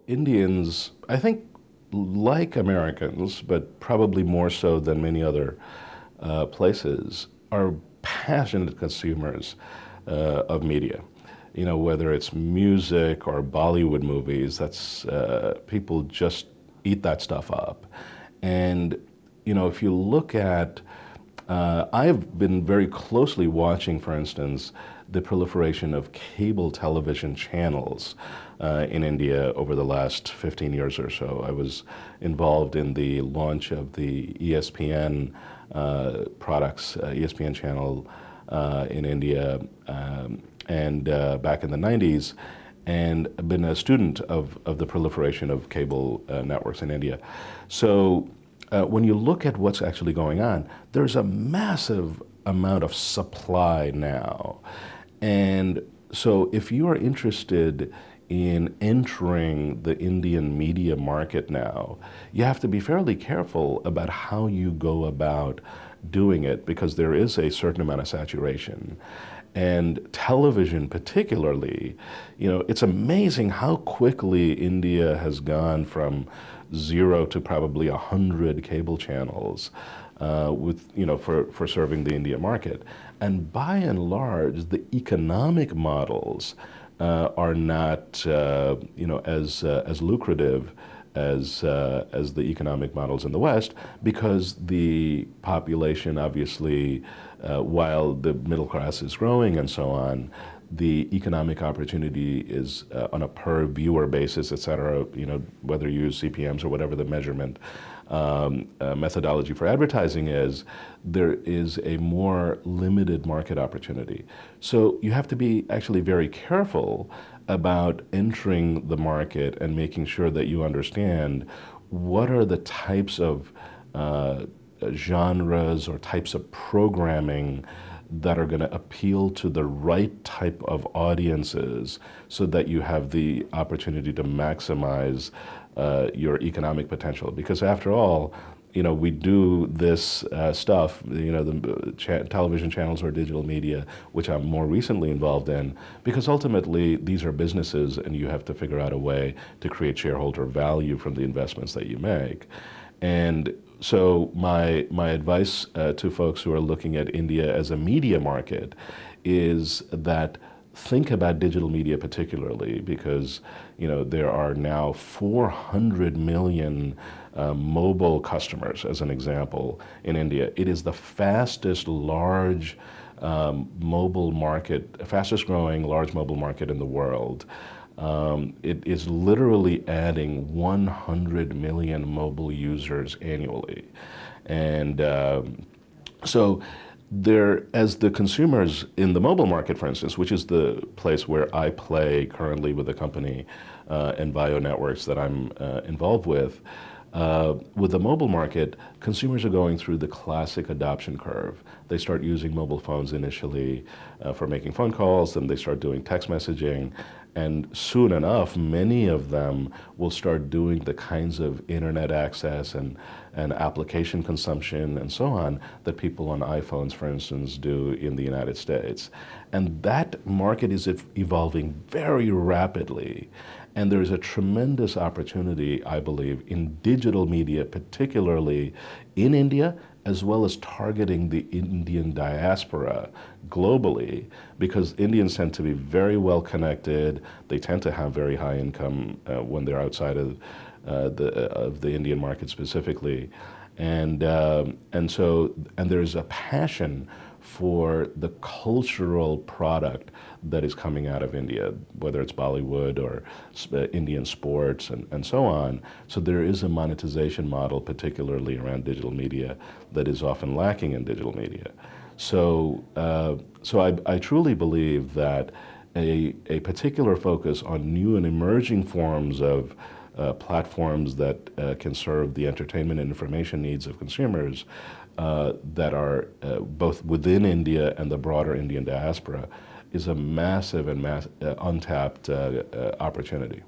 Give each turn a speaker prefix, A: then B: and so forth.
A: Indians, I think, like Americans, but probably more so than many other places, are passionate consumers of media. You know, whether it's music or Bollywood movies, that's people just eat that stuff up. And you know, if you look at, I've been very closely watching, for instance, the proliferation of cable television channels in India over the last 15 years or so. I was involved in the launch of the ESPN products, ESPN channel in India, and back in the 90s, and been a student of the proliferation of cable networks in India. So when you look at what's actually going on, there's a massive amount of supply now. And so if you are interested in entering the Indian media market now, you have to be fairly careful about how you go about doing it, because there is a certain amount of saturation. And television particularly, you know, it's amazing how quickly India has gone from 0 to probably 100 cable channels with, you know, for serving the India market. And by and large, the economic models are not, you know, as lucrative as the economic models in the West, because the population obviously, while the middle class is growing and so on, the economic opportunity is on a per viewer basis, et cetera, you know, whether you use CPMs or whatever the measurement methodology for advertising is, there is a more limited market opportunity. So you have to be actually very careful about entering the market and making sure that you understand what are the types of genres or types of programming that are going to appeal to the right type of audiences, so that you have the opportunity to maximize your economic potential. Because after all, you know, we do this stuff, you know, the television channels or digital media, which I'm more recently involved in, because ultimately these are businesses and you have to figure out a way to create shareholder value from the investments that you make. And so my advice to folks who are looking at India as a media market is that think about digital media particularly, because you know there are now 400 million mobile customers, as an example, in India. It is the fastest large mobile market, fastest growing large mobile market in the world. It is literally adding 100 million mobile users annually. And so there, as the consumers in the mobile market, for instance, which is the place where I play currently with the company and bio networks that I'm involved with the mobile market, consumers are going through the classic adoption curve. They start using mobile phones initially for making phone calls, then they start doing text messaging, and soon enough, many of them will start doing the kinds of internet access and application consumption and so on that people on iPhones, for instance, do in the United States. And that market is evolving very rapidly. And there's a tremendous opportunity, I believe, in digital media, particularly in India, as well as targeting the Indian diaspora globally, because Indians tend to be very well connected. They tend to have very high income when they're outside of the Indian market specifically, and there's a passion for the cultural product that is coming out of India, whether it's Bollywood or Indian sports and so on. So there is a monetization model, particularly around digital media, that is often lacking in digital media. So, I truly believe that a particular focus on new and emerging forms of platforms that can serve the entertainment and information needs of consumers that are both within India and the broader Indian diaspora is a massive and untapped opportunity.